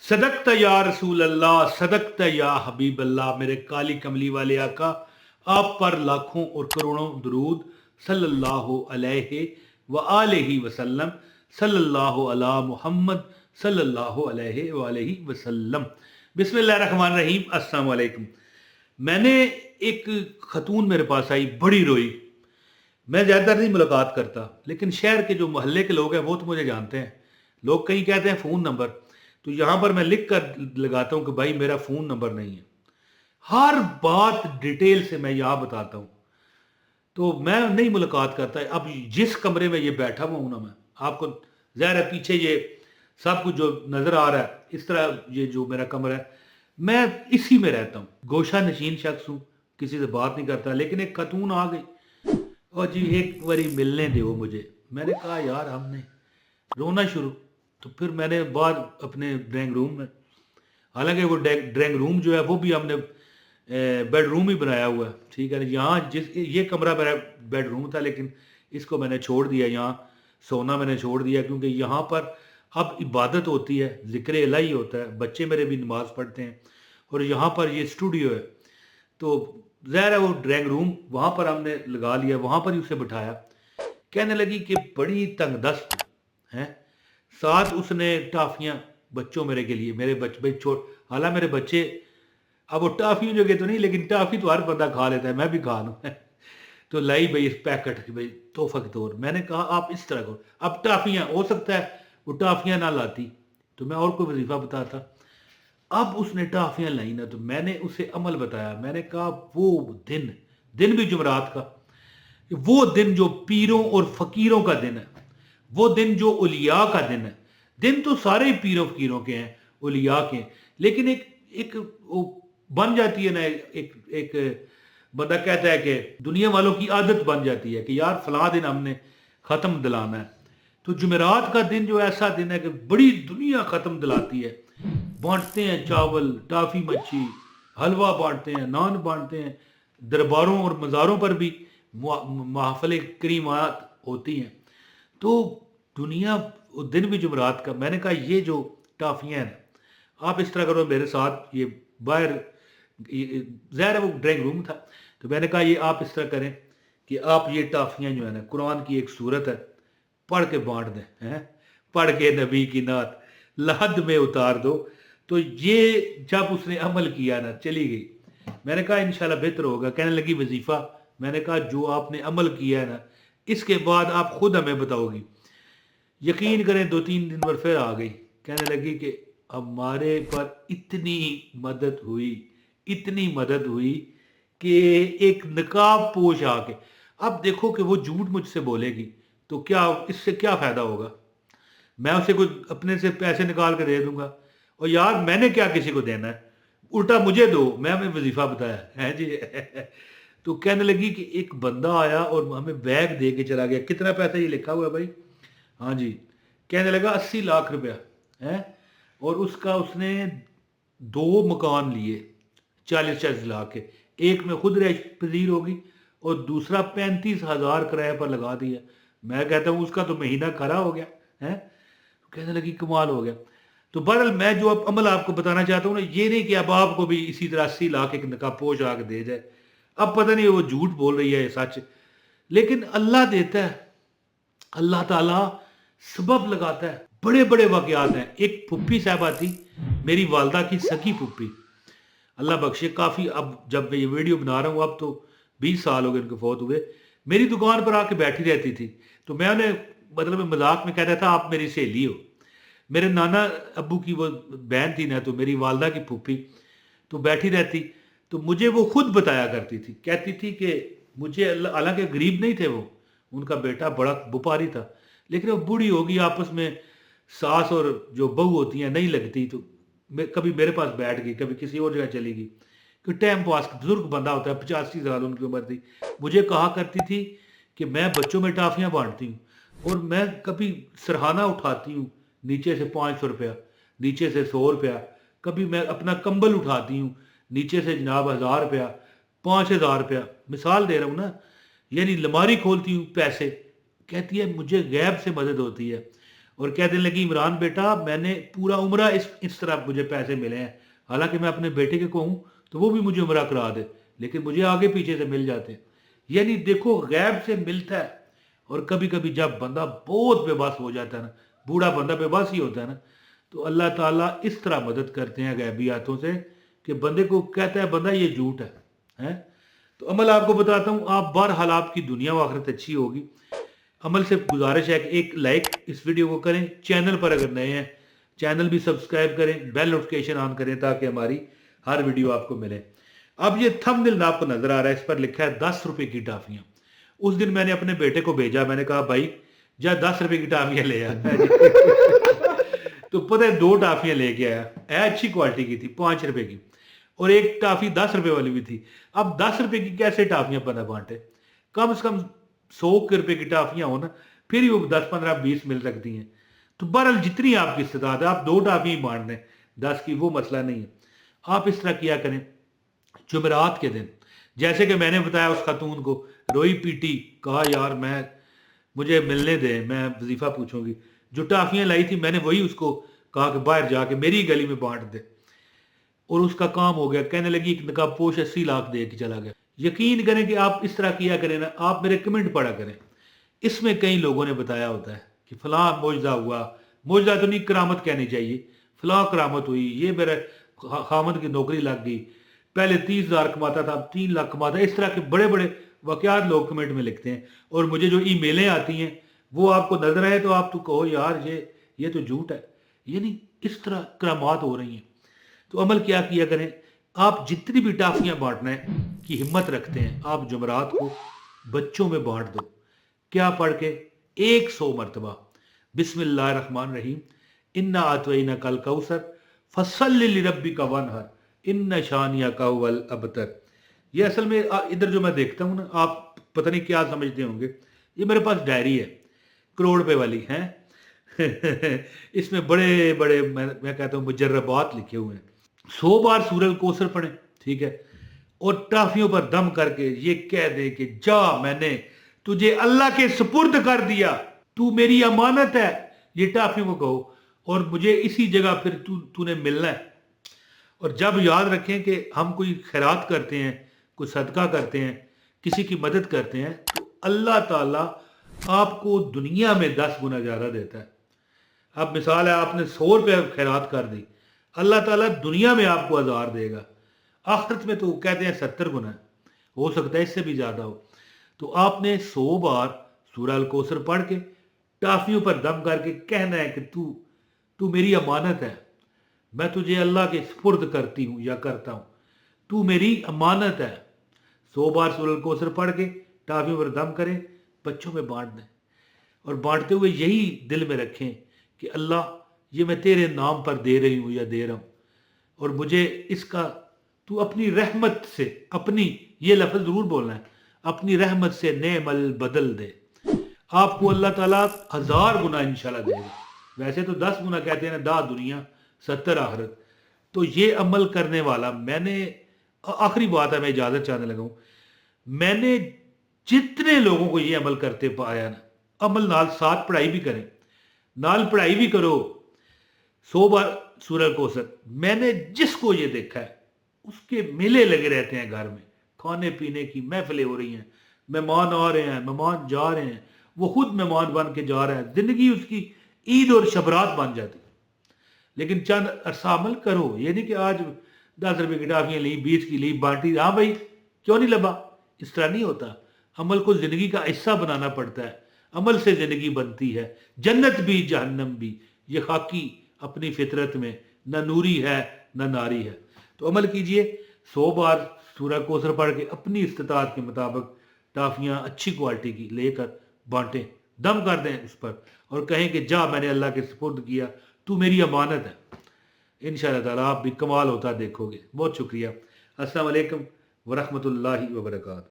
صدقت یا رسول اللہ، صدقت یا حبیب اللہ، میرے کالی کملی والے آقا، آپ پر لاکھوں اور کروڑوں درود، صلی اللہ علیہ وآلہ وسلم، صلی اللہ علی محمد، صلی اللہ علیہ وآلہ وسلم۔ بسم اللہ الرحمن الرحیم۔ السلام علیکم۔ میں نے ایک خاتون میرے پاس آئی، بڑی روئی۔ میں زیادہ نہیں ملاقات کرتا، لیکن شہر کے جو محلے کے لوگ ہیں وہ تو مجھے جانتے ہیں۔ لوگ کہیں کہتے ہیں فون نمبر، تو یہاں پر میں لکھ کر لگاتا ہوں کہ بھائی میرا فون نمبر نہیں ہے۔ ہر بات ڈیٹیل سے میں یہاں بتاتا ہوں، تو میں نہیں ملاقات کرتا۔ اب جس کمرے میں یہ بیٹھا ہوا ہوں نا، میں آپ کو ظاہر ہے پیچھے یہ سب کچھ جو نظر آ رہا ہے، اس طرح یہ جو میرا کمرہ ہے، میں اسی میں رہتا ہوں۔ گوشہ نشین شخص ہوں، کسی سے بات نہیں کرتا، لیکن ایک خاتون آ گئی اور جی ایک باری ملنے دے وہ مجھے۔ میں نے کہا یار، ہم نے رونا شروع۔ تو پھر میں نے بعد اپنے ڈرائنگ روم میں، حالانکہ وہ ڈرائنگ روم جو ہے وہ بھی ہم نے بیڈ روم ہی بنایا ہوا ہے، ٹھیک ہے۔ یہاں یہ کمرہ میرا بیڈ روم تھا، لیکن اس کو میں نے چھوڑ دیا، یہاں سونا میں نے چھوڑ دیا، کیونکہ یہاں پر اب عبادت ہوتی ہے، ذکر الہی ہوتا ہے، بچے میرے بھی نماز پڑھتے ہیں، اور یہاں پر یہ اسٹوڈیو ہے۔ تو ظاہر ہے وہ ڈرائنگ روم وہاں پر ہم نے لگا لیا، وہاں پر ہی اسے بٹھایا۔ کہنے لگی کہ بڑی تنگ دست ہیں، ساتھ اس نے ٹافیاں بچوں میرے کے لیے، میرے بچے حالانکہ میرے بچے اب وہ ٹافیوں جو کہ تو نہیں، لیکن ٹافی تو ہر بندہ کھا لیتا ہے، میں بھی کھا لوں۔ تو لائی بھائی اس پیکٹ، بھائی تحفہ کے طور۔ میں نے کہا آپ اس طرح کرو، اب ٹافیاں ہو سکتا ہے وہ ٹافیاں نہ لاتی تو میں اور کوئی وظیفہ بتاتا۔ اب اس نے ٹافیاں لائی نا، تو میں نے اسے عمل بتایا۔ میں نے کہا وہ دن بھی جمعرات کا، وہ دن جو پیروں اور فقیروں کا دن ہے، وہ دن جو اولیاء کا دن ہے۔ دن تو سارے پیروں فقیروں کے ہیں، اولیاء کے ہیں، لیکن ایک وہ بن جاتی ہے نا، ایک بندہ کہتا ہے کہ دنیا والوں کی عادت بن جاتی ہے کہ یار فلاں دن ہم نے ختم دلانا ہے۔ تو جمعرات کا دن جو ایسا دن ہے کہ بڑی دنیا ختم دلاتی ہے، بانٹتے ہیں چاول، ٹافی، مچھی، حلوہ بانٹتے ہیں، نان بانٹتے ہیں، درباروں اور مزاروں پر بھی محافل کریمات ہوتی ہیں۔ تو دنیا دن بھی جمعرات کا۔ میں نے کہا یہ جو ٹافیاں ہیں، آپ اس طرح کرو میرے ساتھ، یہ باہر ظاہر ہے وہ ڈرائنگ روم تھا، تو میں نے کہا یہ آپ اس طرح کریں کہ آپ یہ ٹافیاں جو ہے نا، قرآن کی ایک صورت ہے، پڑھ کے بانٹ دیں، پڑھ کے نبی کی نعت لحد میں اتار دو۔ تو یہ جب اس نے عمل کیا نا، چلی گئی۔ میں نے کہا انشاءاللہ بہتر ہوگا۔ کہنے لگی وظیفہ۔ میں نے کہا جو آپ نے عمل کیا ہے نا، اس کے بعد آپ خود ہمیں بتاؤ گی۔ یقین کریں 2-3 دن پر پھر آ گئی، کہنے لگی کہ ہمارے پر اتنی مدد ہوئی، اتنی مدد ہوئی کہ ایک نقاب پوش آ کے، اب دیکھو کہ وہ جھوٹ مجھ سے بولے گی تو کیا اس سے کیا فائدہ ہوگا؟ میں اسے کوئی اپنے سے پیسے نکال کے دے دوں گا، اور یار میں نے کیا کسی کو دینا ہے، الٹا مجھے دو، میں ہمیں وظیفہ بتایا ہے جی۔ تو کہنے لگی کہ ایک بندہ آیا اور ہمیں بیگ دے کے چلا گیا۔ کتنا پیسہ یہ لکھا ہوا ہے بھائی؟ ہاں جی۔ کہنے لگا 80 لاکھ روپیہ ہے، اور اس کا اس نے 2 مکان لیے 40 لاکھ کے، ایک میں خود رہائش پذیر ہوگی اور دوسرا 35,000 کرایہ پر لگا دیا۔ میں کہتا ہوں اس کا تو مہینہ کھڑا ہو گیا ہے۔ کہنے لگی کمال ہو گیا۔ تو بہرحال میں جو اب عمل آپ کو بتانا چاہتا ہوں نا، یہ نہیں کہ اب آپ کو بھی اسی طرح 80 لاکھ ایک نقاب پوش آ کے دے جائے۔ اب پتہ نہیں وہ جھوٹ بول رہی ہے یا سچ، لیکن اللہ دیتا ہے، اللہ تعالیٰ سبب لگاتا ہے۔ بڑے بڑے واقعات ہیں۔ ایک پھپھی صاحبہ تھی، میری والدہ کی سکی پھپھی، اللہ بخشے، کافی اب جب میں یہ ویڈیو بنا رہا ہوں اب تو 20 سال ہو گئے ان کو فوت ہوئے، میری دکان پر آ کے بیٹھی رہتی تھی۔ تو میں انہیں مطلب مذاق میں کہتا تھا آپ میری سہیلی ہو۔ میرے نانا ابو کی وہ بہن تھی نا، تو میری والدہ کی پھپھی، تو بیٹھی رہتی، تو مجھے وہ خود بتایا کرتی تھی، کہتی تھی کہ مجھے حالانکہ غریب نہیں تھے وہ، ان کا بیٹا بڑا بپاری تھا، لیکن وہ بوڑھی ہوگی، آپس میں ساس اور جو بہو ہوتی ہیں نہیں لگتی، تو کبھی میرے پاس بیٹھ گئی، کبھی کسی اور جگہ چلی گئی، کہ ٹائم پاس، بزرگ بندہ ہوتا ہے، 85 سال ان کی عمر تھی۔ مجھے کہا کرتی تھی کہ میں بچوں میں ٹافیاں بانٹتی ہوں، اور میں کبھی سرہانہ اٹھاتی ہوں نیچے سے 500 روپیہ، نیچے سے 100 روپیہ، کبھی میں اپنا کمبل اٹھاتی ہوں نیچے سے جناب 1000 روپیہ، 5000 روپیہ، مثال دے رہا ہوں نا، یعنی لماری کھولتی ہوں پیسے۔ کہتی ہے مجھے غیب سے مدد ہوتی ہے، اور کہنے لگی عمران بیٹا میں نے پورا عمرہ اس طرح مجھے پیسے ملے ہیں، حالانکہ میں اپنے بیٹے کے کہوں تو وہ بھی مجھے عمرہ کرا دے، لیکن مجھے آگے پیچھے سے مل جاتے ہیں۔ یعنی دیکھو غیب سے ملتا ہے۔ اور کبھی کبھی جب بندہ بہت بے بس ہو جاتا ہے نا، بوڑھا بندہ بے بس ہی ہوتا ہے نا، تو اللہ تعالیٰ اس طرح مدد کرتے ہیں غیبیاتوں سے کہ بندے کو کہتا ہے بندہ یہ جھوٹ ہے۔ تو عمل آپ کو بتاتا ہوں، آپ بہرحال آپ کی دنیا و آخرت اچھی ہوگی۔ عمل سے گزارش ہے کہ ایک لائک اس ویڈیو کو کریں، چینل پر اگر نئے ہیں چینل بھی سبسکرائب کریں، بیل نوٹیفکیشن آن کریں تاکہ ہماری ہر ویڈیو آپ کو ملے۔ اب یہ تھمبنیل آپ کو نظر آ رہا ہے، اس پر لکھا ہے 10 روپے کی ٹافیاں۔ اس دن میں نے اپنے بیٹے کو بھیجا، میں نے کہا بھائی جا 10 روپے کی ٹافیاں لے آ تو پتہ ہے 2 ٹافیاں لے کے آیا، اچھی کوالٹی کی تھی، 5 روپے کی، اور ایک ٹافی 10 روپے والی بھی تھی۔ اب 10 روپے کی کیسے ٹافیاں پتہ بانٹے؟ کم سے کم 100 روپے کی ٹافیاں ہو نا، پھر ہی وہ 10 15 20 مل سکتی ہیں۔ تو بہرحال جتنی آپ کی استطاعت ہے، آپ 2 ٹافیاں ہی بانٹ دیں 10 کی، وہ مسئلہ نہیں ہے۔ آپ اس طرح کیا کریں، جمعرات کے دن جیسے کہ میں نے بتایا اس خاتون کو، روئی پیٹی، کہا یار مجھے ملنے دیں، میں وظیفہ پوچھوں گی۔ جو ٹافیاں لائی تھی میں نے وہی اس کو کہا کہ باہر جا کے میری گلی میں بانٹ دے، اور اس کا کام ہو گیا۔ کہنے لگی ایک نقاب پوش 80 لاکھ دے کے چلا گیا۔ یقین کریں کہ آپ اس طرح کیا کریں نا، آپ میرے کمنٹ پڑھا کریں، اس میں کئی لوگوں نے بتایا ہوتا ہے کہ فلاں معجزہ ہوا، معجزہ تو نہیں، کرامت کہنی چاہیے، فلاں کرامت ہوئی، یہ میرے خامد کی نوکری لگ گئی، پہلے 30,000 کماتا تھا اب 3 لاکھ کماتا ہے۔ اس طرح کے بڑے بڑے واقعات لوگ کمنٹ میں لکھتے ہیں، اور مجھے جو ای میلیں آتی ہیں وہ آپ کو نظر آئے تو آپ تو کہو یار یہ تو جھوٹ ہے۔ یعنی اس طرح کرامات ہو رہی ہیں۔ تو عمل کیا کریں، آپ جتنی بھی ٹافیاں بانٹنے کی ہمت رکھتے ہیں، آپ جمعرات کو بچوں میں بانٹ دو۔ کیا پڑھ کے؟ 100 مرتبہ بسم اللہ الرحمن الرحیم، انا اعطیناک الکوثر فصلی لربک وانحر ان شانئک هو الابتر۔ یہ اصل میں ادھر جو میں دیکھتا ہوں نا، آپ پتہ نہیں کیا سمجھتے ہوں گے، یہ میرے پاس ڈائری ہے کروڑ روپے والی ہیں اس میں بڑے بڑے میں کہتا ہوں مجربات لکھے ہوئے ہیں۔ 100 بار سورہ الکوثر پڑھیں، ٹھیک ہے، اور ٹافیوں پر دم کر کے یہ کہہ دے کہ جا میں نے تجھے اللہ کے سپرد کر دیا، تو میری امانت ہے، یہ ٹافیوں کو کہو، اور مجھے اسی جگہ پھر تو نے ملنا ہے۔ اور جب یاد رکھیں کہ ہم کوئی خیرات کرتے ہیں، کوئی صدقہ کرتے ہیں، کسی کی مدد کرتے ہیں، تو اللہ تعالیٰ آپ کو دنیا میں 10 گنا زیادہ دیتا ہے۔ اب مثال ہے آپ نے 100 روپے خیرات کر دی، اللہ تعالیٰ دنیا میں آپ کو 1000 دے گا، آخرت میں تو کہتے ہیں 70 گنا ہے، ہو سکتا ہے اس سے بھی زیادہ ہو۔ تو آپ نے 100 بار سورہ الکوثر پڑھ کے ٹافیوں پر دم کر کے کہنا ہے کہ تو میری امانت ہے، میں تجھے اللہ کے سپرد کرتی ہوں یا کرتا ہوں، تو میری امانت ہے۔ 100 بار سورہ الکوثر پڑھ کے ٹافیوں پر دم کریں، بچوں میں بانٹ دیں، اور بانٹتے ہوئے یہی دل میں رکھیں کہ اللہ یہ میں تیرے نام پر دے رہی ہوں یا دے رہا ہوں، اور مجھے اس کا تو اپنی رحمت سے، اپنی یہ لفظ ضرور بولنا ہے، اپنی رحمت سے نعم البدل دے۔ آپ کو اللہ تعالیٰ 1000 گنا انشاءاللہ دے گا۔ ویسے تو 10 گنا کہتے ہیں 10 دنیا 70 آخرت۔ تو یہ عمل کرنے والا، میں نے آخری بات ہے، میں اجازت چاہنے لگا ہوں، میں نے جتنے لوگوں کو یہ عمل کرتے پایا نا، عمل نال ساتھ پڑھائی بھی کریں، نال پڑھائی بھی کرو، 100 بار سورہ الکوثر، میں نے جس کو یہ دیکھا ہے اس کے میلے لگے رہتے ہیں گھر میں، کھانے پینے کی محفلیں ہو رہی ہیں، مہمان آ رہے ہیں، مہمان جا رہے ہیں، وہ خود مہمان بن کے جا رہے ہیں، زندگی اس کی عید اور شبرات بن جاتی۔ لیکن چند عرصہ عمل کرو، یہ نہیں کہ آج 10 روپے کی ٹافیاں لی، 20 کی لی، بانٹی، ہاں بھائی کیوں نہیں لبا، اس طرح نہیں ہوتا۔ عمل کو زندگی کا حصہ بنانا پڑتا ہے، عمل سے زندگی بنتی ہے، جنت بھی جہنم بھی، یہ خاکی اپنی فطرت میں نہ نوری ہے نہ ناری ہے۔ تو عمل کیجئے، 100 بار سورہ کوثر پڑھ کے اپنی استطاعت کے مطابق ٹافیاں اچھی کوالٹی کی لے کر بانٹیں، دم کر دیں اس پر، اور کہیں کہ جا میں نے اللہ کے سپرد کیا، تو میری امانت ہے۔ انشاءاللہ تعالیٰ آپ بھی کمال ہوتا دیکھو گے۔ بہت شکریہ۔ السلام علیکم ورحمۃ اللہ وبرکاتہ۔